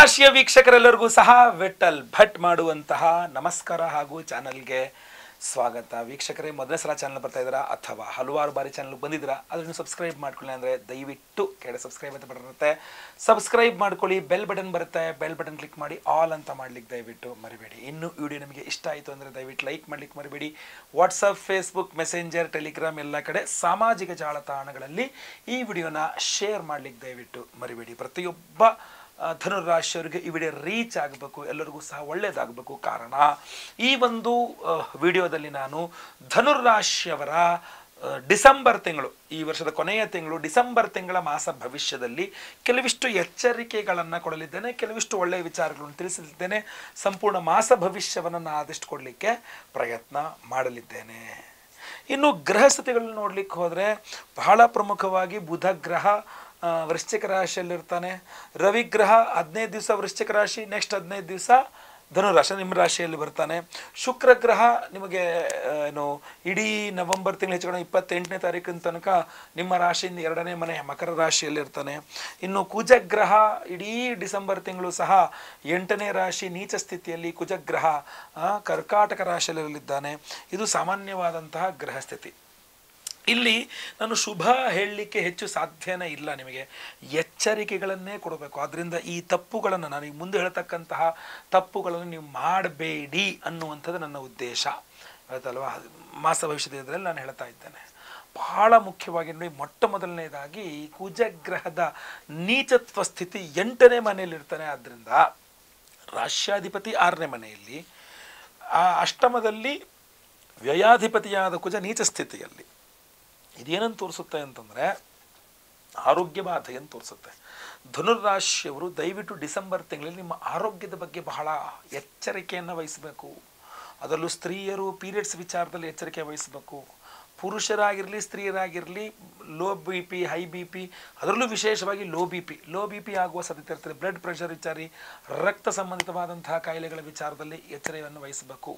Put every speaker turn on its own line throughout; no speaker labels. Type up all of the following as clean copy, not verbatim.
ಧನುರಾಶಿಯ ವೀಕ್ಷಕರೆಲ್ಲರಿಗೂ ಸಹ ವಿಠಲ್ ಭಟ್ ಮಾಡುವಂತಹ ನಮಸ್ಕಾರ ಹಾಗೂ ಚಾನಲ್ಗೆ ಸ್ವಾಗತ. ವೀಕ್ಷಕರೇ, ಮೊದಲನೇ ಸಲ ಚಾನಲ್ ಬರ್ತಾ ಇದ್ದೀರಾ ಅಥವಾ ಹಲವಾರು ಬಾರಿ ಚಾನಲ್ ಬಂದಿದ್ದೀರಾ, ಅದನ್ನು ಸಬ್ಸ್ಕ್ರೈಬ್ ಮಾಡ್ಕೊಳ್ಳಿ ಅಂದರೆ ದಯವಿಟ್ಟು ಕೆಳಗೆ ಸಬ್ಸ್ಕ್ರೈಬ್ ಅಂತ ಬಟನ್ ಇರುತ್ತೆ, ಸಬ್ಸ್ಕ್ರೈಬ್ ಮಾಡ್ಕೊಳ್ಳಿ. ಬೆಲ್ ಬಟನ್ ಬರುತ್ತೆ, ಬೆಲ್ ಬಟನ್ ಕ್ಲಿಕ್ ಮಾಡಿ ಆಲ್ ಅಂತ ಮಾಡ್ಲಿಕ್ಕೆ ದಯವಿಟ್ಟು ಮರಿಬೇಡಿ. ಇನ್ನು ವಿಡಿಯೋ ನಿಮಗೆ ಇಷ್ಟ ಆಯಿತು ಅಂದರೆ ದಯವಿಟ್ಟು ಲೈಕ್ ಮಾಡ್ಲಿಕ್ಕೆ ಮರಿಬೇಡಿ. ವಾಟ್ಸಪ್, ಫೇಸ್ಬುಕ್, ಮೆಸೆಂಜರ್, ಟೆಲಿಗ್ರಾಮ್ ಎಲ್ಲ ಕಡೆ ಸಾಮಾಜಿಕ ಜಾಲತಾಣಗಳಲ್ಲಿ ಈ ವಿಡಿಯೋನ ಶೇರ್ ಮಾಡ್ಲಿಕ್ಕೆ ದಯವಿಟ್ಟು ಮರಿಬೇಡಿ. ಪ್ರತಿಯೊಬ್ಬ ಧನುರಾಶಿಯವರಿಗೆ ಈ ವಿಡಿಯೋ ರೀಚ್ ಆಗಬೇಕು, ಎಲ್ಲರಿಗೂ ಸಹ ಒಳ್ಳೆಯದಾಗಬೇಕು. ಕಾರಣ ಈ ಒಂದು ವಿಡಿಯೋದಲ್ಲಿ ನಾನು ಧನುರಾಶಿಯವರ ಡಿಸೆಂಬರ್ ತಿಂಗಳು, ಈ ವರ್ಷದ ಕೊನೆಯ ತಿಂಗಳು ಡಿಸೆಂಬರ್ ತಿಂಗಳ ಮಾಸ ಭವಿಷ್ಯದಲ್ಲಿ ಕೆಲವಿಷ್ಟು ಎಚ್ಚರಿಕೆಗಳನ್ನು ಕೊಡಲಿದ್ದೇನೆ, ಕೆಲವಿಷ್ಟು ಒಳ್ಳೆಯ ವಿಚಾರಗಳನ್ನು ತಿಳಿಸಲಿದ್ದೇನೆ. ಸಂಪೂರ್ಣ ಮಾಸ ಭವಿಷ್ಯವನ್ನು ನಾನು ಆದಷ್ಟು ಕೊಡಲಿಕ್ಕೆ ಪ್ರಯತ್ನ ಮಾಡಲಿದ್ದೇನೆ. ಇನ್ನು ಗ್ರಹ ಸ್ಥಿತಿಗಳನ್ನು ನೋಡ್ಲಿಕ್ಕೆ ಹೋದರೆ ಬಹಳ ಪ್ರಮುಖವಾಗಿ ಬುಧ ಗ್ರಹ ವೃಶ್ಚಿಕ ರಾಶಿಯಲ್ಲಿರ್ತಾನೆ. ರವಿಗ್ರಹ 15 ದಿವಸ ವೃಶ್ಚಿಕ ರಾಶಿ, ನೆಕ್ಸ್ಟ್ 15 ದಿವಸ ಧನುರಾಶಿ ನಿಮ್ಮ ರಾಶಿಯಲ್ಲಿ ಬರ್ತಾನೆ. ಶುಕ್ರ ಗ್ರಹ ನಿಮಗೆ ಏನು ಇಡೀ ನವೆಂಬರ್ ತಿಂಗಳು ಹೆಚ್ಚು ಕಡಿಮೆ 28ನೇ ತಾರೀಕಿನ ತನಕ ನಿಮ್ಮ ರಾಶಿಯಿಂದ 2ನೇ ಮನೆ ಮಕರ ರಾಶಿಯಲ್ಲಿರ್ತಾನೆ. ಇನ್ನು ಕುಜಗ್ರಹ ಇಡೀ ಡಿಸೆಂಬರ್ ತಿಂಗಳು ಸಹ 8ನೇ ರಾಶಿ ನೀಚ ಸ್ಥಿತಿಯಲ್ಲಿ ಕುಜಗ್ರಹ ಕರ್ಕಾಟಕ ರಾಶಿಯಲ್ಲಿದ್ದಾನೆ. ಇದು ಸಾಮಾನ್ಯವಾದಂತಹ ಗ್ರಹ ಸ್ಥಿತಿ. ಇಲ್ಲಿ ನಾನು ಶುಭ ಹೇಳಲಿಕ್ಕೆ ಹೆಚ್ಚು ಸಾಧ್ಯನೇ ಇಲ್ಲ, ನಿಮಗೆ ಎಚ್ಚರಿಕೆಗಳನ್ನೇ ಕೊಡಬೇಕು. ಆದ್ದರಿಂದ ಈ ತಪ್ಪುಗಳನ್ನು, ನಾನು ಈಗ ಮುಂದೆ ಹೇಳ್ತಕ್ಕಂತಹ ತಪ್ಪುಗಳನ್ನು ನೀವು ಮಾಡಬೇಡಿ ಅನ್ನುವಂಥದ್ದು ನನ್ನ ಉದ್ದೇಶ, ಆಯ್ತಲ್ವಾ? ಮಾಸ ಭವಿಷ್ಯದ ಇದರಲ್ಲಿ ನಾನು ಹೇಳ್ತಾ ಇದ್ದೇನೆ. ಬಹಳ ಮುಖ್ಯವಾಗಿ ನೋಡಿ, ಮೊಟ್ಟ ಮೊದಲನೇದಾಗಿ ಕುಜಗ್ರಹದ ನೀಚತ್ವ ಸ್ಥಿತಿ 8ನೇ ಮನೆಯಲ್ಲಿರ್ತಾನೆ. ಆದ್ದರಿಂದ ರಾಶ್ಯಾಧಿಪತಿ 6ನೇ ಮನೆಯಲ್ಲಿ, ಆ ಅಷ್ಟಮದಲ್ಲಿ ವ್ಯಯಾಧಿಪತಿಯಾದ ಕುಜ ನೀಚ ಸ್ಥಿತಿಯಲ್ಲಿ. ಇದೇನನ್ನು ತೋರಿಸುತ್ತೆ ಅಂತಂದರೆ ಆರೋಗ್ಯ ಬಾಧೆಯನ್ನು ತೋರಿಸುತ್ತೆ. ಧನುರಾಶಿಯವರು ದಯವಿಟ್ಟು ಡಿಸೆಂಬರ್ ತಿಂಗಳಲ್ಲಿ ನಿಮ್ಮ ಆರೋಗ್ಯದ ಬಗ್ಗೆ ಬಹಳ ಎಚ್ಚರಿಕೆಯನ್ನು ವಹಿಸಬೇಕು. ಅದರಲ್ಲೂ ಸ್ತ್ರೀಯರು ಪೀರಿಯಡ್ಸ್ ವಿಚಾರದಲ್ಲಿ ಎಚ್ಚರಿಕೆ ವಹಿಸಬೇಕು. ಪುರುಷರಾಗಿರಲಿ ಸ್ತ್ರೀಯರಾಗಿರಲಿ low B P, high B P, ಅದರಲ್ಲೂ ವಿಶೇಷವಾಗಿ ಲೋ ಬಿ ಪಿ ಆಗುವ ಸಾಧ್ಯತೆ ಇರ್ತದೆ. ಬ್ಲಡ್ ಪ್ರೆಷರ್ ವಿಚಾರಿ, ರಕ್ತ ಸಂಬಂಧಿತವಾದಂತಹ ಕಾಯಿಲೆಗಳ ವಿಚಾರದಲ್ಲಿ ಎಚ್ಚರಿಕೆಯನ್ನು ವಹಿಸಬೇಕು.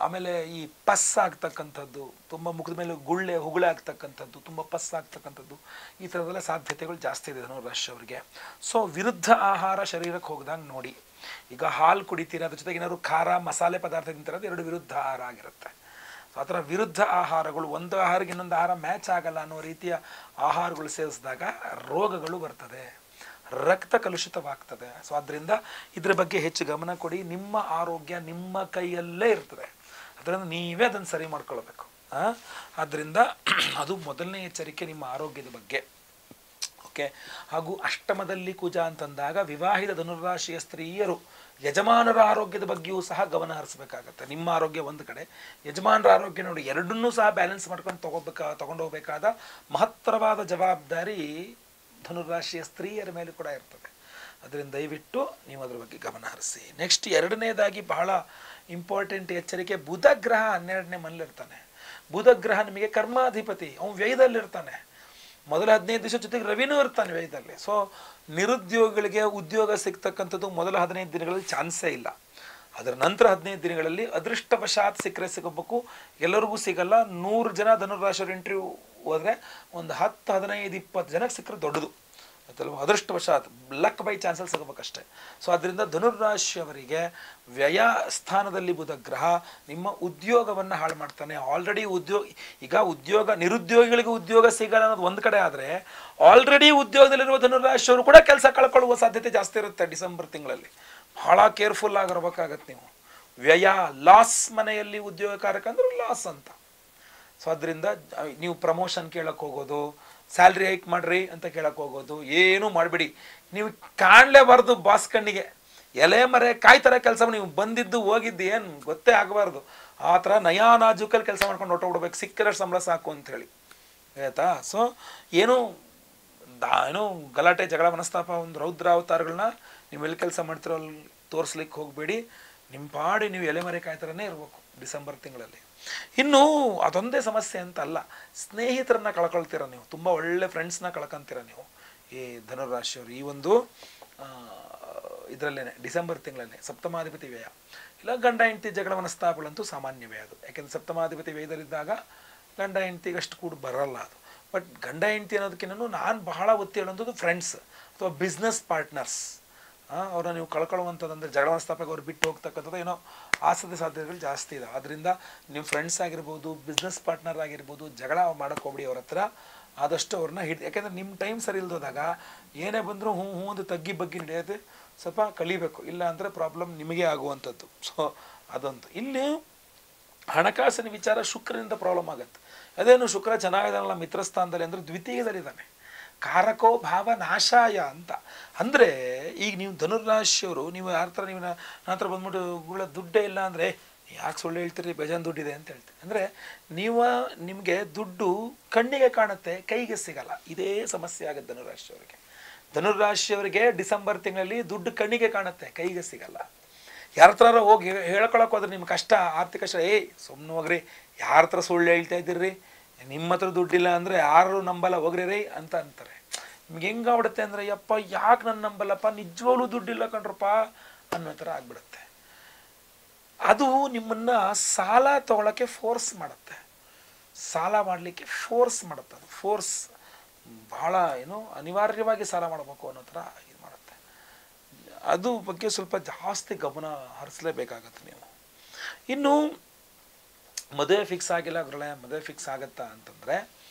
ಆಮೇಲೆ ಈ ಪಸ್ ಆಗ್ತಕ್ಕಂಥದ್ದು, ತುಂಬ ಮುಖದ ಮೇಲೆ ಹುಗುಳೆ ಆಗ್ತಕ್ಕಂಥದ್ದು, ತುಂಬ ಪಸ್ ಆಗ್ತಕ್ಕಂಥದ್ದು, ಈ ಥರದೆಲ್ಲ ಸಾಧ್ಯತೆಗಳು ಜಾಸ್ತಿ ಇದೆ ಧನುರಾಶಿಯವರಿಗೆ. ಸೊ ವಿರುದ್ಧ ಆಹಾರ ಶರೀರಕ್ಕೆ ಹೋಗ್ದಂಗೆ ನೋಡಿ. ಈಗ ಹಾಲು ಕುಡಿತೀರ, ಅದ್ರ ಜೊತೆಗೆ ಏನಾದ್ರು ಖಾರ ಮಸಾಲೆ ಪದಾರ್ಥ ತಿಂತಿರೋದು 2 ವಿರುದ್ಧ ಆಹಾರ ಆಗಿರುತ್ತೆ. ಸೊ ಆ ಥರ ವಿರುದ್ಧ ಆಹಾರಗಳು, ಒಂದು ಆಹಾರಕ್ಕೆ ಇನ್ನೊಂದು ಆಹಾರ ಮ್ಯಾಚ್ ಆಗಲ್ಲ ಅನ್ನೋ ರೀತಿಯ ಆಹಾರಗಳು ಸೇವಿಸಿದಾಗ ರೋಗಗಳು ಬರ್ತದೆ, ರಕ್ತ ಕಲುಷಿತವಾಗ್ತದೆ. ಸೊ ಆದ್ದರಿಂದ ಇದರ ಬಗ್ಗೆ ಹೆಚ್ಚು ಗಮನ ಕೊಡಿ. ನಿಮ್ಮ ಆರೋಗ್ಯ ನಿಮ್ಮ ಕೈಯಲ್ಲೇ ಇರ್ತದೆ, ಅದರಿಂದ ನೀವೇ ಅದನ್ನು ಸರಿ ಮಾಡ್ಕೊಳ್ಬೇಕು. ಆದ್ದರಿಂದ ಅದು ಮೊದಲನೇ ಎಚ್ಚರಿಕೆ ನಿಮ್ಮ ಆರೋಗ್ಯದ ಬಗ್ಗೆ. ಓಕೆ. ಹಾಗೂ ಅಷ್ಟಮದಲ್ಲಿ ಕುಜ ಅಂತಂದಾಗ ವಿವಾಹಿತ ಧನುರಾಶಿಯ ಸ್ತ್ರೀಯರು ಯಜಮಾನರ ಆರೋಗ್ಯದ ಬಗ್ಗೆಯೂ ಸಹ ಗಮನ ಹರಿಸಬೇಕಾಗತ್ತೆ. ನಿಮ್ಮ ಆರೋಗ್ಯ ಒಂದು ಕಡೆ, ಯಜಮಾನರ ಆರೋಗ್ಯ ನೋಡಿ, ಎರಡನ್ನೂ ಸಹ ಬ್ಯಾಲೆನ್ಸ್ ಮಾಡ್ಕೊಂಡು ತಗೊಂಡೋಗ್ಬೇಕಾದ ಮಹತ್ತರವಾದ ಜವಾಬ್ದಾರಿ ಧನುರಾಶಿಯ ಸ್ತ್ರೀಯರ ಮೇಲೆ ಕೂಡ ಇರ್ತದೆ. ಅದರಿಂದ ದಯವಿಟ್ಟು ನೀವು ಅದರ ಬಗ್ಗೆ ಗಮನ ಹರಿಸಿ. ನೆಕ್ಸ್ಟ್ 2ನೇದಾಗಿ ಬಹಳ ಇಂಪಾರ್ಟೆಂಟ್ ಎಚ್ಚರಿಕೆ, ಬುಧ ಗ್ರಹ 12ನೇ ಮನೇಲಿರ್ತಾನೆ. ಬುಧ ಗ್ರಹ ನಿಮಗೆ ಕರ್ಮಾಧಿಪತಿ, ಅವನು ವ್ಯಯದಲ್ಲಿರ್ತಾನೆ. ಮೊದಲ 15 ದಿವಸ ಜೊತೆಗೆ ರವಿನೂ ಇರ್ತಾನೆ ವ್ಯಯದಲ್ಲಿ. ಸೊ ನಿರುದ್ಯೋಗಿಗಳಿಗೆ ಉದ್ಯೋಗ ಸಿಗ್ತಕ್ಕಂಥದ್ದು ಮೊದಲ 15 ದಿನಗಳಲ್ಲಿ ಚಾನ್ಸೇ ಇಲ್ಲ. ಅದರ ನಂತರ 15 ದಿನಗಳಲ್ಲಿ ಅದೃಷ್ಟವಶಾತ್ ಸಿಕ್ಕರೆ ಸಿಗಬೇಕು, ಎಲ್ಲರಿಗೂ ಸಿಗಲ್ಲ. 100 ಜನ ಧನುರಾಶಿಯವರು ಇಂಟರ್ವ್ಯೂ ಹೋದರೆ ಒಂದು 10, 15, 20 ಜನಕ್ಕೆ ಸಿಕ್ಕರೆ ದೊಡ್ಡದು, ಅದಲ್ವ? ಅದೃಷ್ಟವಶಾತ್ ಲಕ್ ಬೈ ಚಾನ್ಸಲ್ಲಿ ಸಿಗಬೇಕಷ್ಟೆ. ಸೊ ಅದರಿಂದ ಧನುರಾಶಿಯವರಿಗೆ ವ್ಯಯ ಸ್ಥಾನದಲ್ಲಿ ಬುಧ ಗ್ರಹ ನಿಮ್ಮ ಉದ್ಯೋಗವನ್ನು ಹಾಳು ಮಾಡ್ತಾನೆ. ಆಲ್ರೆಡಿ ನಿರುದ್ಯೋಗಿಗಳಿಗೆ ಉದ್ಯೋಗ ಸಿಗಲ್ಲ ಅನ್ನೋದು ಒಂದು ಕಡೆ ಆದರೆ, ಆಲ್ರೆಡಿ ಉದ್ಯೋಗದಲ್ಲಿರುವ ಧನುರಾಶಿಯವರು ಕೂಡ ಕೆಲಸ ಕಳ್ಕೊಳ್ಳುವ ಸಾಧ್ಯತೆ ಜಾಸ್ತಿ ಇರುತ್ತೆ ಡಿಸೆಂಬರ್ ತಿಂಗಳಲ್ಲಿ. ಬಹಳ ಕೇರ್ಫುಲ್ ಆಗಿರ್ಬೇಕಾಗತ್ತೆ ನೀವು. ವ್ಯಯ ಲಾಸ್, ಮನೆಯಲ್ಲಿ ಉದ್ಯೋಗಕಾರಕ ಅಂದ್ರೆ ಲಾಸ್ ಅಂತ. ಸೊ ಅದರಿಂದ ನೀವು ಪ್ರಮೋಷನ್ ಕೇಳಕ್ಕೆ ಹೋಗೋದು, ಸ್ಯಾಲ್ರಿ ಹೈಕ್ ಮಾಡ್ರಿ ಅಂತ ಕೇಳಕ್ಕೆ ಹೋಗೋದು ಏನೂ ಮಾಡಬೇಡಿ. ನೀವು ಕಾಣಲೇಬಾರ್ದು ಬಾಸ್ ಕಣ್ಣಿಗೆ, ಎಲೆ ಮರೆ ಕಾಯಿ ಥರ ಕೆಲಸ ನೀವು ಬಂದಿದ್ದು ಹೋಗಿದ್ದು ಏನು ಗೊತ್ತೇ ಆಗಬಾರ್ದು. ಆ ಥರ ನಯಾ ನಾಜೂಕಲ್ಲಿ ಕೆಲಸ ಮಾಡ್ಕೊಂಡು ಹೊಟ್ಟೋಗ್ಬಿಡ್ಬೇಕು, ಸಿಕ್ಕಿರೋ ಸಂಬಳ ಸಾಕು ಅಂಥೇಳಿ, ಆಯಿತಾ? ಸೊ ಏನೂ ಗಲಾಟೆ ಜಗಳ ಮನಸ್ತಾಪ ಒಂದು ರೌದ್ರ ಅವತಾರಗಳನ್ನ ನೀವು ಎಲ್ಲಿ ಕೆಲಸ ಮಾಡ್ತಿರೋ ಅಲ್ಲಿ ತೋರಿಸ್ಲಿಕ್ಕೆ ಹೋಗಬೇಡಿ. ನಿಮ್ಮ ಪಾಡಿ ನೀವು ಎಲೆ ಮರೆ ಕಾಯಿ ಥರನೇ ಇರಬೇಕು ಡಿಸೆಂಬರ್ ತಿಂಗಳಲ್ಲಿ. ಇನ್ನು ಅದೊಂದೇ ಸಮಸ್ಯೆ ಅಂತ ಅಲ್ಲ, ಸ್ನೇಹಿತರನ್ನ ಕಳ್ಕೊಳ್ತೀರ ನೀವು, ತುಂಬ ಒಳ್ಳೆ ಫ್ರೆಂಡ್ಸ್ನ ಕಳ್ಕೊಂತೀರ ನೀವು ಈ ಧನುರಾಶಿಯವರು ಈ ಒಂದು ಇದರಲ್ಲೇ ಡಿಸೆಂಬರ್ ತಿಂಗಳಲ್ಲೇ. ಸಪ್ತಮಾಧಿಪತಿ ವ್ಯಯ ಇಲ್ಲ ಗಂಡ ಹೆಂಡತಿ ಜಗಳ ಮನಸ್ತಾಪಗಳಂತೂ ಸಾಮಾನ್ಯವೇ ಅದು. ಯಾಕೆಂದರೆ ಸಪ್ತಮಾಧಿಪತಿ ವ್ಯಯದಲ್ಲಿದ್ದಾಗ ಗಂಡ ಹೆಂಡತಿಗೆ ಅಷ್ಟು ಕೂಡ ಬರಲ್ಲ ಅದು. ಬಟ್ ಗಂಡ ಹೆಂಡತಿ ಅನ್ನೋದಕ್ಕಿಂತ ನಾನು ಬಹಳ ಒತ್ತಿ ಹೇಳೋದು ಫ್ರೆಂಡ್ಸ್ ಅಥವಾ ಬಿಸ್ನೆಸ್ ಪಾರ್ಟ್ನರ್ಸ್, ಅವ್ರನ್ನ ನೀವು ಕಳ್ಕೊಳ್ಳುವಂಥದ್ದು ಜಗಳ ಸ್ಥಾಪಕ ಅವ್ರು ಬಿಟ್ಟು ಹೋಗ್ತಕ್ಕಂಥದ್ದು ಏನೋ ಸಾಧ್ಯತೆಗಳು ಜಾಸ್ತಿ ಇದೆ. ಆದ್ದರಿಂದ ನಿಮ್ಮ ಫ್ರೆಂಡ್ಸ್ ಆಗಿರ್ಬೋದು, ಬಿಸ್ನೆಸ್ ಪಾರ್ಟ್ನರ್ ಆಗಿರ್ಬೋದು, ಜಗಳ ಮಾಡೋಕ್ಕೆ ಹೋಗ್ಬಿಡಿ ಅವ್ರ ಹತ್ರ. ಆದಷ್ಟು ಅವ್ರನ್ನ ಯಾಕೆಂದರೆ ನಿಮ್ಮ ಟೈಮ್ ಸರಿ ಇಲ್ದೋದಾಗ ಏನೇ ಬಂದರೂ ಹ್ಞೂ ಹ್ಞೂ ಒಂದು ತಗ್ಗಿ ಬಗ್ಗಿ ನಡೆಯೋದು ಸ್ವಲ್ಪ ಕಲಿಬೇಕು. ಇಲ್ಲ ಅಂದರೆ ಪ್ರಾಬ್ಲಮ್ ನಿಮಗೆ ಆಗುವಂಥದ್ದು. ಸೊ ಅದೊಂದು. ಇಲ್ಲಿ ಹಣಕಾಸಿನ ವಿಚಾರ ಶುಕ್ರನಿಂದ ಪ್ರಾಬ್ಲಮ್ ಆಗುತ್ತೆ. ಅದೇನು ಶುಕ್ರ ಚೆನ್ನಾಗಿದ್ದಾನಲ್ಲ ಮಿತ್ರ ಸ್ಥಾನದಲ್ಲಿ ಅಂದರೆ ದ್ವಿತೀಯದಲ್ಲಿದ್ದಾನೆ. ಕಾರಕೋ ಭಾವ ನಾಶಾಯ ಅಂತ ಅಂದರೆ ಈಗ ನೀವು ಧನುರ್ರಾಶಿಯವರು ನೀವು ಯಾರ ಥರ ನೀವು ನನ್ನ ಹತ್ರ ಬಂದ್ಬಿಟ್ಟು ದುಡ್ಡೇ ಇಲ್ಲ ಅಂದರೆ ಯಾಕೆ ಸುಳ್ಳು ಹೇಳ್ತೀರಿ, ಬೇಜಾನ್ ದುಡ್ಡಿದೆ ಅಂತ ಹೇಳ್ತೀರಿ. ಅಂದರೆ ನಿಮಗೆ ದುಡ್ಡು ಕಣ್ಣಿಗೆ ಕಾಣುತ್ತೆ, ಕೈಗೆ ಸಿಗಲ್ಲ. ಇದೇ ಸಮಸ್ಯೆ ಆಗುತ್ತೆ ಧನುರಾಶಿಯವರಿಗೆ. ಧನುರಾಶಿಯವರಿಗೆ ಡಿಸೆಂಬರ್ ತಿಂಗಳಲ್ಲಿ ದುಡ್ಡು ಕಣ್ಣಿಗೆ ಕಾಣುತ್ತೆ, ಕೈಗೆ ಸಿಗಲ್ಲ. ಯಾರ ಹತ್ರ ಹೋಗಿ ಹೇಳ್ಕೊಳಕ್ಕೆ ಹೋದ್ರೆ ನಿಮ್ಮ ಕಷ್ಟ, ಆರ್ಥಿಕ ಕಷ್ಟ, ಸುಮ್ಮನೆ ಹೋಗ್ರಿ, ಯಾರ ಹತ್ರ ಸುಳ್ಳು ಹೇಳ್ತಾ ಇದ್ದೀರಿ, ನಿಮ್ಮ ಹತ್ರ ದುಡ್ಡಿಲ್ಲ ಅಂದರೆ ಯಾರು ನಂಬಲ್ಲ, ಹೋಗ್ರಿ ರೈ ಅಂತ ಅಂತಾರೆ. ನಿಮ್ಗೆ ಹೆಂಗಾಗ್ಬಿಡುತ್ತೆ ಅಂದರೆ ಯಪ್ಪ ಯಾಕೆ ನನ್ನ ನಂಬಲ್ಲಪ್ಪ, ನಿಜವಾಗ್ಲೂ ದುಡ್ಡಿಲ್ಲ ಕಣ್ರಪ್ಪ ಅನ್ನೋ ಥರ ಆಗ್ಬಿಡುತ್ತೆ. ಅದು ನಿಮ್ಮನ್ನು ಸಾಲ ತೊಗೊಳಕ್ಕೆ ಫೋರ್ಸ್ ಮಾಡುತ್ತೆ, ಸಾಲ ಮಾಡಲಿಕ್ಕೆ ಫೋರ್ಸ್ ಮಾಡುತ್ತೆ. ಅದು ಫೋರ್ಸ್ ಭಾಳ ಅನಿವಾರ್ಯವಾಗಿ ಸಾಲ ಮಾಡಬೇಕು ಅನ್ನೋ ಥರ ಇದು ಮಾಡುತ್ತೆ. ಅದು ಬಗ್ಗೆ ಸ್ವಲ್ಪ ಜಾಸ್ತಿ ಗಮನ ಹರಿಸಲೇಬೇಕಾಗತ್ತೆ ನೀವು. ಇನ್ನು ಮದುವೆ ಫಿಕ್ಸ್ ಆಗಿಲ್ಲ ಗುರುಳೆ, ಮದುವೆ ಫಿಕ್ಸ್ ಆಗುತ್ತಾ ಅಂತಂದರೆ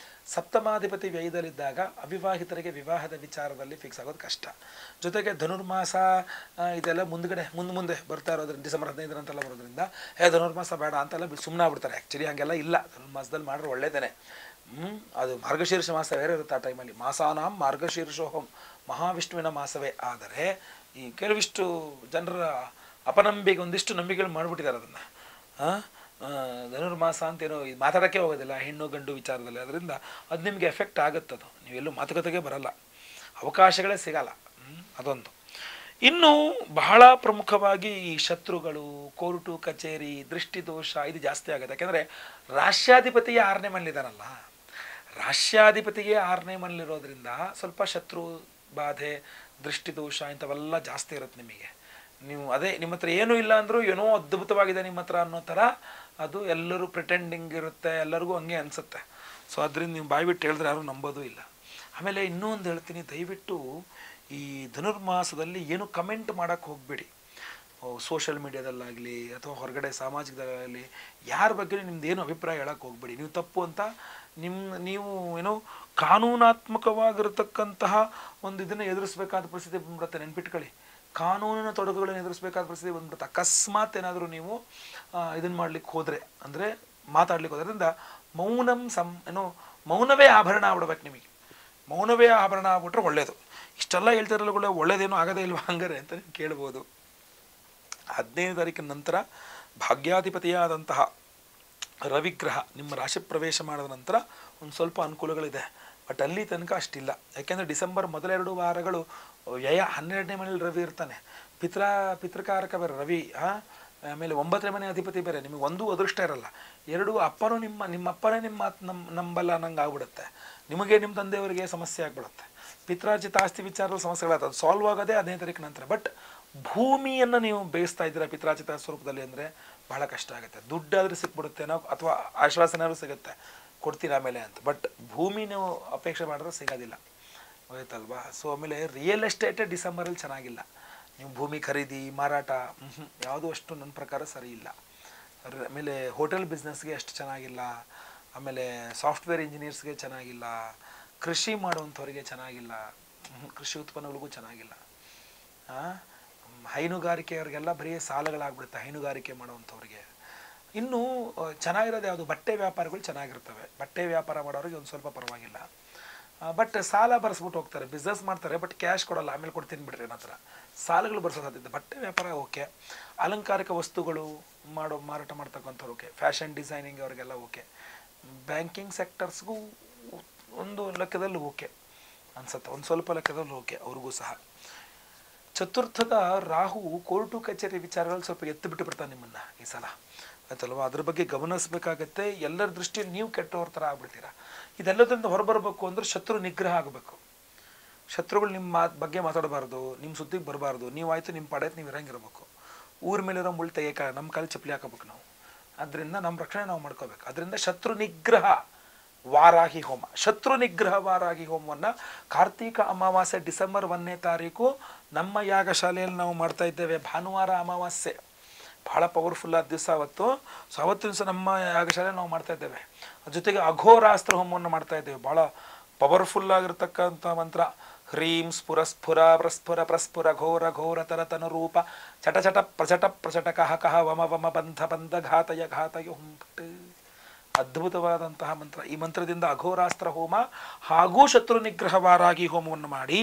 ಸಪ್ತಮಾಧಿಪತಿ ವ್ಯಯದಲ್ಲಿದ್ದಾಗ ಅವಿವಾಹಿತರಿಗೆ ವಿವಾಹದ ವಿಚಾರದಲ್ಲಿ ಫಿಕ್ಸ್ ಆಗೋದು ಕಷ್ಟ. ಜೊತೆಗೆ ಧನುರ್ಮಾಸ ಇದೆಲ್ಲ ಮುಂದೆ ಬರ್ತಾ ಇರೋದ್ರಿಂದ ಡಿಸೆಂಬರ್ 15 ಅಂತೆಲ್ಲ ಬರೋದ್ರಿಂದ ಧನುರ್ಮಾಸ ಬೇಡ ಅಂತೆಲ್ಲ ಸುಮ್ಮನೆ ಆಗ್ಬಿಡ್ತಾರೆ. ಆ್ಯಕ್ಚುಲಿ ಹಾಗೆಲ್ಲ ಇಲ್ಲ, ಧನುರ್ಮಾಸದಲ್ಲಿ ಮಾಡಿದ್ರೆ ಒಳ್ಳೆಯದೇ. ಅದು ಮಾರ್ಗಶೀರ್ಷ ಮಾಸ ಬೇರೆ ಇರುತ್ತೆ ಆ ಟೈಮಲ್ಲಿ. ಮಾಸಾನಾಂ ಮಾರ್ಗಶೀರ್ಷೋಹಂ, ಮಹಾವಿಷ್ಣುವಿನ ಮಾಸವೇ. ಆದರೆ ಈ ಕೆಲವಿಷ್ಟು ಜನರ ಅಪನಂಬಿಕೆ, ಒಂದಿಷ್ಟು ನಂಬಿಕೆಗಳು ಮಾಡಿಬಿಟ್ಟಿದ್ದಾರೆ ಅದನ್ನು. ಧನುರ್ಮಾಸ ಅಂತೇನೋ ಮಾತಾಡೋಕ್ಕೆ ಹೋಗೋದಿಲ್ಲ ಹೆಣ್ಣು ಗಂಡು ವಿಚಾರದಲ್ಲಿ. ಅದರಿಂದ ಅದು ನಿಮಗೆ ಎಫೆಕ್ಟ್ ಆಗುತ್ತದು, ನೀವೆಲ್ಲೂ ಮಾತುಕತೆಗೆ ಬರಲ್ಲ, ಅವಕಾಶಗಳೇ ಸಿಗಲ್ಲ. ಅದೊಂದು. ಇನ್ನು ಬಹಳ ಪ್ರಮುಖವಾಗಿ ಈ ಶತ್ರುಗಳು, ಕೋರ್ಟು ಕಚೇರಿ, ದೃಷ್ಟಿದೋಷ ಇದು ಜಾಸ್ತಿ ಆಗುತ್ತೆ. ಯಾಕೆಂದರೆ ರಾಷ್ಟ್ರಾಧಿಪತಿಗೆ 6ನೇ ಮನೇಲಿದ್ದಾನಲ್ಲ, ರಾಷ್ಟ್ರಾಧಿಪತಿಗೆ 6ನೇ ಮನೇಲಿರೋದ್ರಿಂದ ಸ್ವಲ್ಪ ಶತ್ರು ಬಾಧೆ, ದೃಷ್ಟಿದೋಷ ಇಂಥವೆಲ್ಲ ಜಾಸ್ತಿ ಇರುತ್ತೆ ನಿಮಗೆ. ನೀವು ಅದೇ ನಿಮ್ಮ ಹತ್ರ ಏನೂ ಇಲ್ಲ ಅಂದರೂ ಏನೋ ಅದ್ಭುತವಾಗಿದೆ ನಿಮ್ಮ ಹತ್ರ ಅನ್ನೋ ಥರ ಅದು ಎಲ್ಲರೂ ಪ್ರಿಟೆಂಡಿಂಗ್ ಇರುತ್ತೆ, ಎಲ್ಲರಿಗೂ ಹಂಗೆ ಅನಿಸುತ್ತೆ. ಸೊ ಅದರಿಂದ ನೀವು ಬಾಯ್ಬಿಟ್ಟು ಹೇಳಿದ್ರೆ ಯಾರೂ ನಂಬೋದು ಇಲ್ಲ. ಆಮೇಲೆ ಇನ್ನೂ ಒಂದು ಹೇಳ್ತೀನಿ, ದಯವಿಟ್ಟು ಈ ಧನುರ್ಮಾಸದಲ್ಲಿ ಏನು ಕಮೆಂಟ್ ಮಾಡೋಕ್ಕೆ ಹೋಗಬೇಡಿ. ಸೋಷಿಯಲ್ ಮೀಡಿಯಾದಲ್ಲಾಗಲಿ ಅಥವಾ ಹೊರಗಡೆ ಸಾಮಾಜಿಕದಲ್ಲಾಗಲಿ ಯಾರ ಬಗ್ಗೆ ನಿಮ್ದೇನು ಅಭಿಪ್ರಾಯ ಹೇಳೋಕ್ಕೆ ಹೋಗಬೇಡಿ. ನೀವು ತಪ್ಪು ಅಂತ ನೀವು ಕಾನೂನಾತ್ಮಕವಾಗಿರತಕ್ಕಂತಹ ಒಂದು ಇದನ್ನು ಎದುರಿಸಬೇಕಾದ ಪರಿಸ್ಥಿತಿ ಬಂದ್ಬಿಡುತ್ತೆ. ನೆನ್ಪಿಟ್ಕೊಳ್ಳಿ, ಕಾನೂನಿನ ತೊಡಕುಗಳನ್ನು ಎದುರಿಸಬೇಕಾದ ಪರಿಸ್ಥಿತಿ ಬಂದ್ಬಿಡುತ್ತೆ. ಅಕಸ್ಮಾತ್ ಏನಾದರೂ ನೀವು ಇದನ್ನು ಮಾಡ್ಲಿಕ್ಕೆ ಹೋದರೆ, ಅಂದರೆ ಮಾತಾಡ್ಲಿಕ್ಕೆ ಹೋದ್ರಿಂದ ಮೌನವೇ ಆಭರಣ ಆಗ್ಬಿಡ್ಬೇಕು ನಿಮಗೆ. ಮೌನವೇ ಆಭರಣ ಆಗ್ಬಿಟ್ರೆ ಒಳ್ಳೆಯದು. ಇಷ್ಟೆಲ್ಲ ಹೇಳ್ತಿರಲ್ಲ ಒಳ್ಳೇದೇನೋ ಆಗೋದೇ ಇಲ್ವಾ ಹಂಗಾರೆ ಅಂತ ನೀವು ಕೇಳ್ಬೋದು. 15ನೇ ತಾರೀಕಿನ ನಂತರ ಭಾಗ್ಯಾಧಿಪತಿಯಾದಂತಹ ರವಿಗ್ರಹ ನಿಮ್ಮ ರಾಶಿ ಪ್ರವೇಶ ಮಾಡಿದ ನಂತರ ಒಂದು ಸ್ವಲ್ಪ ಅನುಕೂಲಗಳಿದೆ. ಬಟ್ ಅಲ್ಲಿ ತನಕ ಅಷ್ಟಿಲ್ಲ. ಯಾಕೆಂದರೆ ಡಿಸೆಂಬರ್ ಮೊದಲ 2 ವಾರಗಳು ವ್ಯಯ 12ನೇ ಮನೇಲಿ ರವಿ ಇರ್ತಾನೆ. ಪಿತೃಕಾರಕ ಬೇರೆ ರವಿ. ಆಮೇಲೆ 9ನೇ ಮನೆ ಅಧಿಪತಿ ಬೇರೆ. ನಿಮಗೆ ಒಂದು ಅದೃಷ್ಟ ಇರಲ್ಲ. 2 ಅಪ್ಪನೂ ನಿಮ್ಮ ಅಪ್ಪನೇ ನಿಮ್ಮ ನಂಬಲ್ಲ ಅನ್ನಂಗೆ ಆಗ್ಬಿಡುತ್ತೆ. ನಿಮಗೆ ನಿಮ್ಮ ತಂದೆಯವರಿಗೆ ಸಮಸ್ಯೆ ಆಗ್ಬಿಡುತ್ತೆ. ಪಿತ್ರಾರ್ಜಿತ ಆಸ್ತಿ ವಿಚಾರದಲ್ಲಿ ಸಮಸ್ಯೆಗಳಾಗ್ತದೆ. ಅದು ಸಾಲ್ವ್ ಆಗೋದೇ 15ನೇ ತಾರೀಕು ನಂತರ. ಬಟ್ ಭೂಮಿಯನ್ನು ನೀವು ಬೇಯಿಸ್ತಾ ಇದ್ದೀರಾ ಪಿತ್ರಾರ್ಜಿತ ಸ್ವರೂಪದಲ್ಲಿ ಅಂದರೆ ಬಹಳ ಕಷ್ಟ ಆಗುತ್ತೆ. ದುಡ್ಡಾದರೂ ಸಿಕ್ಬಿಡುತ್ತೇನೋ ಅಥವಾ ಆಶ್ವಾಸನಾದ್ರೂ ಸಿಗುತ್ತೆ, ಕೊಡ್ತೀನಿ ಆಮೇಲೆ ಅಂತ. ಬಟ್ ಭೂಮಿ ನೀವು ಅಪೇಕ್ಷೆ ಮಾಡಿದ್ರೆ ಸಿಗೋದಿಲ್ಲ, ಹೋಯ್ತಲ್ವಾ. ಸೊ ಆಮೇಲೆ ರಿಯಲ್ ಎಸ್ಟೇಟೇ ಡಿಸೆಂಬರಲ್ಲಿ ಚೆನ್ನಾಗಿಲ್ಲ. ನೀವು ಭೂಮಿ ಖರೀದಿ ಮಾರಾಟ ಯಾವುದೂ ಅಷ್ಟು ನನ್ನ ಪ್ರಕಾರ ಸರಿ ಇಲ್ಲ. ಆಮೇಲೆ ಹೋಟೆಲ್ ಬಿಸ್ನೆಸ್ಗೆ ಅಷ್ಟು ಚೆನ್ನಾಗಿಲ್ಲ. ಆಮೇಲೆ ಸಾಫ್ಟ್ವೇರ್ ಇಂಜಿನಿಯರ್ಸ್ಗೆ ಚೆನ್ನಾಗಿಲ್ಲ. ಕೃಷಿ ಮಾಡುವಂಥವ್ರಿಗೆ ಚೆನ್ನಾಗಿಲ್ಲ. ಕೃಷಿ ಉತ್ಪನ್ನಗಳಿಗೂ ಚೆನ್ನಾಗಿಲ್ಲ. ಹೈನುಗಾರಿಕೆಯವ್ರಿಗೆಲ್ಲ ಬರೀ ಸಾಲಗಳಾಗ್ಬಿಡುತ್ತೆ ಹೈನುಗಾರಿಕೆ ಮಾಡುವಂಥವ್ರಿಗೆ. ಇನ್ನೂ ಚೆನ್ನಾಗಿರೋದು ಯಾವುದು, ಬಟ್ಟೆ ವ್ಯಾಪಾರಗಳು ಚೆನ್ನಾಗಿರ್ತವೆ. ಬಟ್ಟೆ ವ್ಯಾಪಾರ ಮಾಡೋರಿಗೆ ಒಂದು ಸ್ವಲ್ಪ ಪರವಾಗಿಲ್ಲ. ಬಟ್ ಸಾಲ ಬರೆಸ್ಬಿಟ್ಟು ಹೋಗ್ತಾರೆ, ಬಿಸ್ನೆಸ್ ಮಾಡ್ತಾರೆ, ಬಟ್ ಕ್ಯಾಶ್ ಕೊಡೋಲ್ಲ, ಆಮೇಲೆ ಕೊಡ್ತೀನಿ ಬಿಡ್ರಿ ಅನ್ನೋ ಥರ ಸಾಲಗಳು ಬರ್ಸೋ ಸಾಧ್ಯತೆ. ಬಟ್ಟೆ ವ್ಯಾಪಾರ ಓಕೆ. ಅಲಂಕಾರಿಕ ವಸ್ತುಗಳು ಮಾರಾಟ ಮಾಡ್ತಕ್ಕಂಥವ್ರು ಓಕೆ. ಫ್ಯಾಷನ್ ಡಿಸೈನಿಂಗ್ ಅವ್ರಿಗೆಲ್ಲ ಓಕೆ. ಬ್ಯಾಂಕಿಂಗ್ ಸೆಕ್ಟರ್ಸ್ಗೂ ಒಂದು ಲೆಕ್ಕದಲ್ಲಿ ಓಕೆ ಅನ್ಸುತ್ತೆ, ಒಂದು ಸ್ವಲ್ಪ ಲೆಕ್ಕದಲ್ಲಿ ಓಕೆ ಅವ್ರಿಗೂ ಸಹ. ಚತುರ್ಥದ ರಾಹು ಕೋರ್ಟು ಕಚೇರಿ ವಿಚಾರಗಳಲ್ಲಿ ಸ್ವಲ್ಪ ಎತ್ತು ಬಿಟ್ಟು ಬಿಡ್ತಾನೆ ನಿಮ್ಮನ್ನು ಈ ಸಲ, ಆಯ್ತಲ್ವ. ಅದ್ರ ಬಗ್ಗೆ ಗಮನಿಸಬೇಕಾಗತ್ತೆ. ಎಲ್ಲರ ದೃಷ್ಟಿಯಲ್ಲಿ ನೀವು ಕೆಟ್ಟವ್ರ ಥರ ಆಗ್ಬಿಡ್ತೀರಾ. ಇದೆಲ್ಲದರಿಂದ ಹೊರಬರಬೇಕು ಅಂದ್ರೆ ಶತ್ರು ನಿಗ್ರಹ ಆಗಬೇಕು. ಶತ್ರುಗಳು ನಿಮ್ಮ ಬಗ್ಗೆ ಮಾತಾಡಬಾರ್ದು, ನಿಮ್ಮ ಸುದ್ದಿಗೆ ಬರಬಾರ್ದು. ನೀವಾಯ್ತು ನಿಮ್ಮ ಪಡೆದು ನೀವು ಇರಂಗಿರ್ಬೇಕು. ಊರ ಮೇಲಿರೋ ಮುಳ್ಳು ತೆಗಿಯಕ ನಮ್ಮ ಕಾಲು ಚಪ್ಪಲಿ ಹಾಕೋಬೇಕು ನಾವು. ಅದರಿಂದ ನಮ್ಮ ರಕ್ಷಣೆ ನಾವು ಮಾಡ್ಕೋಬೇಕು. ಅದರಿಂದ ಶತ್ರು ನಿಗ್ರಹ ವಾರಾಹಿ ಹೋಮ, ಶತ್ರು ನಿಗ್ರಹ ವಾರಾಹಿ ಹೋಮವನ್ನು ಕಾರ್ತೀಕ ಅಮಾವಾಸ್ಯೆ ಡಿಸೆಂಬರ್ 1ನೇ ತಾರೀಕು ನಮ್ಮ ಯಾಗಶಾಲೆಯಲ್ಲಿ ನಾವು ಮಾಡ್ತಾ ಇದ್ದೇವೆ ಭಾನುವಾರ ಅಮಾವಾಸ್ಯೆ ಭಾಳ ಪವರ್ಫುಲ್ ಆದ ದಿವಸ ಅವತ್ತು. ಸೊ ಅವತ್ತಿನ ದಿವಸ ನಮ್ಮ ಯಾಗಶಾಲೆ ನಾವು ಮಾಡ್ತಾ ಇದ್ದೇವೆ. ಜೊತೆಗೆ ಅಘೋರಾಸ್ತ್ರ ಹೋಮವನ್ನು ಮಾಡ್ತಾ ಇದ್ದೇವೆ. ಭಾಳ ಪವರ್ಫುಲ್ ಆಗಿರ್ತಕ್ಕಂಥ ಮಂತ್ರ. ಹ್ರೀಂ ಸ್ಫುರ ಸ್ಫುರ ಪ್ರಸ್ಫುರ ಪ್ರಸ್ಫುರ ಘೋರ ಘೋರ ತರತನು ರೂಪ ಚಟ ಚಟ ಪ್ರಚಟ ಪ್ರಚಟ ಕಹ ಕಹ ವಮ ವಮ ಬಂಧ ಬಂಧ ಘಾತಯ ಘಾತಯ ಹುಂಪಟ್. ಅದ್ಭುತವಾದಂತಹ ಮಂತ್ರ. ಈ ಮಂತ್ರದಿಂದ ಅಘೋರಾಸ್ತ್ರ ಹೋಮ ಹಾಗೂ ಶತ್ರು ನಿಗ್ರಹ ವಾರಾಗಿ ಹೋಮವನ್ನು ಮಾಡಿ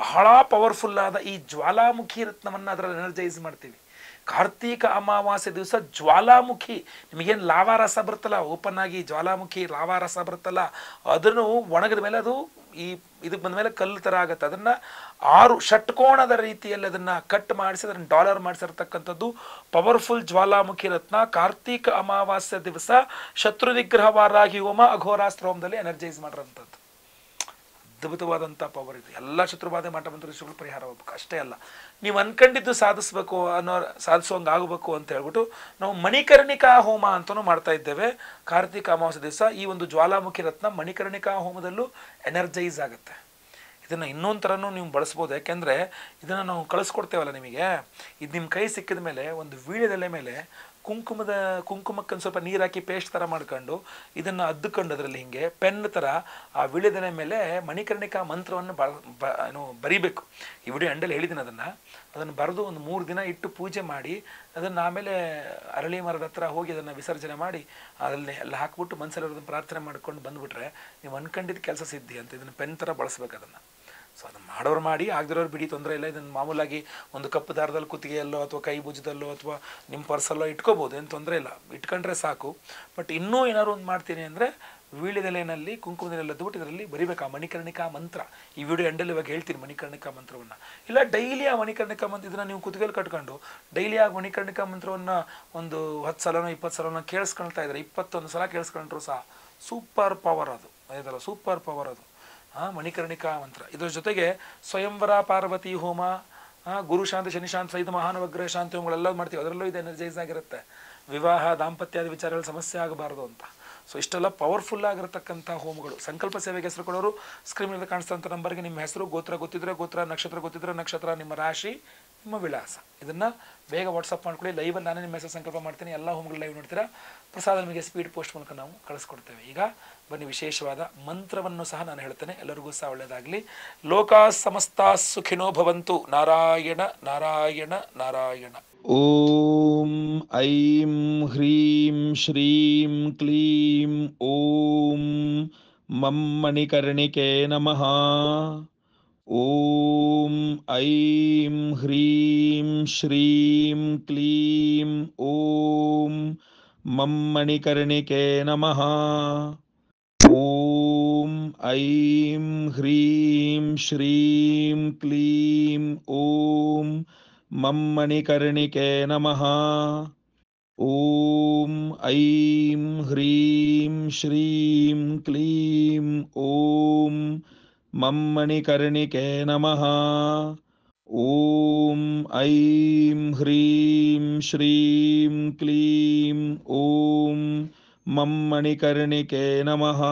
ಬಹಳ ಪವರ್ಫುಲ್ ಆದ ಈ ಜ್ವಾಲಾಮುಖಿ ರತ್ನವನ್ನು ಅದರಲ್ಲಿ ಎನರ್ಜೈಸ್ ಮಾಡ್ತೀವಿ. ಕಾರ್ತೀಕ ಅಮಾವಾಸ್ಯೆ ದಿವಸ ಜ್ವಾಲಾಮುಖಿ, ನಿಮಗೇನು ಲಾವಾರಸ ಬರುತ್ತಲ್ಲ, ಓಪನ್ ಆಗಿ ಜ್ವಾಲಾಮುಖಿ ಲಾವಾರಸ ಬರುತ್ತಲ್ಲ, ಅದನ್ನು ಒಣಗಿದ ಮೇಲೆ ಅದು ಈ ಇದಕ್ಕೆ ಬಂದ ಮೇಲೆ ಕಲ್ಲು ಥರ ಆಗುತ್ತೆ. ಅದನ್ನು 6 ಷಟ್ಕೋಣದ ರೀತಿಯಲ್ಲಿ ಅದನ್ನು ಕಟ್ ಮಾಡಿಸಿ ಅದನ್ನು ಡಾಲರ್ ಮಾಡಿಸಿರ್ತಕ್ಕಂಥದ್ದು ಪವರ್ಫುಲ್ ಜ್ವಾಲಾಮುಖಿ ರತ್ನ. ಕಾರ್ತೀಕ ಅಮಾವಾಸ್ಯೆ ದಿವಸ ಶತ್ರು ನಿಗ್ರಹ ವಾರಾಗಿ ಹೋಮ ಅಘೋರಾಸ್ತ್ರ ಹೋಮದಲ್ಲಿ ಎನರ್ಜೈಸ್ ಮಾಡಿರೋಂಥದ್ದು. ಅದ್ಭುತವಾದಂಥ ಪವರ್ ಇದು. ಎಲ್ಲ ಶತ್ರುಬಾಧೆ ಮಾಟ ಮಂತ್ರಗಳು ಪರಿಹಾರ ಹೋಗ್ಬೇಕು. ಅಷ್ಟೇ ಅಲ್ಲ, ನೀವು ಅನ್ಕೊಂಡಿದ್ದು ಸಾಧಿಸ್ಬೇಕು ಸಾಧಿಸೋಂಗೆ ಆಗಬೇಕು ಅಂತ ಹೇಳ್ಬಿಟ್ಟು ನಾವು ಮಣಿಕರ್ಣಿಕಾ ಹೋಮ ಅಂತಲೂ ಮಾಡ್ತಾ ಇದ್ದೇವೆ. ಕಾರ್ತಿಕ ಅಮಾವಾಸ್ಯೆ ದಿವಸ ಈ ಒಂದು ಜ್ವಾಲಾಮುಖಿ ರತ್ನ ಮಣಿಕರ್ಣಿಕಾ ಹೋಮದಲ್ಲೂ ಎನರ್ಜೈಸ್ ಆಗುತ್ತೆ. ಇದನ್ನು ಇನ್ನೊಂದು ಥರನೂ ನೀವು ಬಳಸ್ಬೋದು. ಯಾಕೆಂದರೆ ಇದನ್ನು ನಾವು ಕಳಿಸ್ಕೊಡ್ತೇವಲ್ಲ ನಿಮಗೆ, ಇದು ನಿಮ್ಮ ಕೈ ಸಿಕ್ಕಿದ ಮೇಲೆ ಒಂದು ವೀಳ್ಯದೆಲೆ ಮೇಲೆ ಕುಂಕುಮಕ್ಕನ್ನು ಸ್ವಲ್ಪ ನೀರು ಹಾಕಿ ಪೇಸ್ಟ್ ಥರ ಮಾಡ್ಕೊಂಡು ಇದನ್ನು ಅದ್ದುಕೊಂಡು ಅದರಲ್ಲಿ ಹಿಂಗೆ ಪೆನ್ ಥರ ಆ ವೀಳ್ಯದೆಲೆ ಮೇಲೆ ಮಣಿಕರ್ಣಿಕಾ ಮಂತ್ರವನ್ನು ಬರೀಬೇಕು. ಈ ವಿಡಿಯೋ ಎಂಡಲ್ಲಿ ಹೇಳಿದ್ದೀನಿ. ಅದನ್ನು ಬರೆದು ಒಂದು 3 ದಿನ ಇಟ್ಟು ಪೂಜೆ ಮಾಡಿ ಅದನ್ನು ಆಮೇಲೆ ಅರಳಿ ಮರದ ಹತ್ರ ಹೋಗಿ ಅದನ್ನು ವಿಸರ್ಜನೆ ಮಾಡಿ ಅದರಲ್ಲಿ ಎಲ್ಲ ಹಾಕ್ಬಿಟ್ಟು ಮನಸ್ಸಲ್ಲಿ ಪ್ರಾರ್ಥನೆ ಮಾಡ್ಕೊಂಡು ಬಂದುಬಿಟ್ರೆ ನೀವು ಅನ್ಕೊಂಡಿದ್ದು ಕೆಲಸ ಸಿದ್ಧಿ ಅಂತ. ಇದನ್ನು ಪೆನ್ ಥರ ಬಳಸ್ಬೇಕು ಅದನ್ನು. ಸೊ ಅದನ್ನು ಮಾಡೋರು ಮಾಡಿ, ಆಗದಿರೋರು ಬಿಡಿ, ತೊಂದರೆ ಇಲ್ಲ. ಇದನ್ನು ಮಾಮೂಲಾಗಿ ಒಂದು ಕಪ್ಪು ದಾರದಲ್ಲಿ ಕುತ್ತಿಗೆಯಲ್ಲೋ ಅಥವಾ ಕೈ ಭುಜದಲ್ಲೋ ಅಥವಾ ನಿಮ್ಮ ಪರ್ಸಲ್ಲೋ ಇಟ್ಕೋಬೋದು, ಏನು ತೊಂದರೆ ಇಲ್ಲ, ಇಟ್ಕೊಂಡ್ರೆ ಸಾಕು. ಬಟ್ ಇನ್ನೂ ಏನಾದ್ರು ಒಂದು ಮಾಡ್ತೀನಿ ಅಂದರೆ ವೀಳ್ಯದೆಲೆಯಲ್ಲಿ ಕುಂಕುಮದೆಲೆ ಅದ್ಬಿಟ್ಟು ಇದರಲ್ಲಿ ಬರಿಬೇಕು ಆ ಮಣಿಕರ್ಣಿಕಾ ಮಂತ್ರ. ಈ ವಿಡಿಯೋ ಎಂಡಲ್ಲಿ ಇವಾಗ ಹೇಳ್ತೀನಿ ಮಣಿಕರ್ಣಿಕಾ ಮಂತ್ರವನ್ನು. ಇಲ್ಲ ಡೈಲಿ ಆ ಮಣಿಕರ್ಣಿಕಾ ಮಂತ್ರ ಇದನ್ನು ನೀವು ಕುತ್ತಿಗೆಯಲ್ಲಿ ಕಟ್ಕೊಂಡು ಡೈಲಿ ಆ ಮಣಿಕರ್ಣಿಕಾ ಮಂತ್ರವನ್ನು ಒಂದು 10 ಸಲನೋ 20 ಸಲನೋ ಕೇಳಿಸ್ಕೊಳ್ತಾ ಇದ್ದಾರೆ. 21 ಸಲ ಕೇಳಿಸ್ಕೊಂಡ್ರು ಸಹ ಸೂಪರ್ ಪವರ್ ಅದು. ಅದಲ್ಲ ಸೂಪರ್ ಪವರ್ ಅದು ಮಣಿಕರ್ಣಿಕಾ ಮಂತ್ರ. ಇದರ ಜೊತೆಗೆ ಸ್ವಯಂವರ ಪಾರ್ವತಿ ಹೋಮ, ಗುರು ಶಾಂತಿ ಶನಿ ಶಾಂತಿ ಇದು ಮಹಾನವಗ್ರಹ ಶಾಂತಿ ಹೋಮಗಳೆಲ್ಲ ಮಾಡ್ತೀವಿ. ಅದರಲ್ಲೂ ಇದು ಎನರ್ಜೈಸ್ ಆಗಿರುತ್ತೆ. ವಿವಾಹ ದಾಂಪತ್ಯಾದಿ ವಿಚಾರಗಳು ಸಮಸ್ಯೆ ಆಗಬಾರ್ದು ಅಂತ. ಸೊ ಇಷ್ಟೆಲ್ಲ ಪವರ್ಫುಲ್ ಆಗಿರತಕ್ಕಂಥ ಹೋಮಗಳು. ಸಂಕಲ್ಪ ಸೇವೆಗೆ ಹೆಸರು ಕೊಡೋರು ಸ್ಕ್ರೀನ್ ಮೇಲೆ ಕಾಣಿಸ್ತಂಥ ನಂಬರ್ಗೆ ನಿಮ್ಮ ಹೆಸರು, ಗೋತ್ರ ಗೊತ್ತಿದ್ರೆ ಗೋತ್ರ, ನಕ್ಷತ್ರ ಗೊತ್ತಿದ್ರೆ ನಕ್ಷತ್ರ, ನಿಮ್ಮ ರಾಶಿ, ನಿಮ್ಮ ವಿಳಾಸ ಇದನ್ನು ಬೇಗ ವಾಟ್ಸಪ್ ಮಾಡ್ಕೊಳ್ಳಿ. ಲೈವಲ್ಲಿ ನಾನೇ ನಿಮ್ಮ ಹೆಸರು ಸಂಕಲ್ಪ ಮಾಡ್ತೀನಿ. ಎಲ್ಲ ಹೋಮಗಳು ಲೈವ್ ನೋಡ್ತೀರಾ. ಪ್ರಸಾದ ನಿಮಗೆ ಸ್ಪೀಡ್ ಪೋಸ್ಟ್ ಮೂಲಕ ನಾವು ಕಳಿಸ್ಕೊಡ್ತೇವೆ. ಈಗ ಬನ್ನಿ, ವಿಶೇಷವಾದ ಮಂತ್ರವನ್ನು ಸಹ ನಾನು ಹೇಳ್ತೇನೆ. ಎಲ್ಲರಿಗೂ ಸಹ ಒಳ್ಳೆಯದಾಗಲಿ. ಲೋಕಾ ಸಮಸ್ತಾ ಸುಖಿನೋ ಭವಂತು. ನಾರಾಯಣ ನಾರಾಯಣ ನಾರಾಯಣ. ಓಂ ಐಂ ಹ್ರೀಂ ಶ್ರೀಂ ಕ್ಲೀಂ ಓಂ ಮಂ ಮಣಿಕರ್ಣಿಕೆ ನಮಃ. ಓಂ ಐಂ ಹ್ರೀಂ ಶ್ರೀಂ ಕ್ಲೀಂ ಓಂ ಮಂ ಮಣಿಕರ್ಣಿಕೆ ನಮಃ. ಓಂ ಐಂ ಹ್ರೀಂ ಶ್ರೀಂ ಕ್ಲೀಂ ಓಂ ಮಂ ಮಣಿಕರ್ಣಿಕೆ ನಮಃ. ಓಂ ಐಂ ಹ್ರೀಂ ಶ್ರೀಂ ಕ್ಲೀಂ ಓಂ ಮಂ ಮಣಿಕರ್ಣಿಕೆ ನಮಃ. ಓಂ ಐಂ ಹ್ರೀಂ ಶ್ರೀಂ ಕ್ಲೀಂ ಓಂ ಮಂ ಮಣಿಕರ್ಣಿಕೆ ನಮಃ.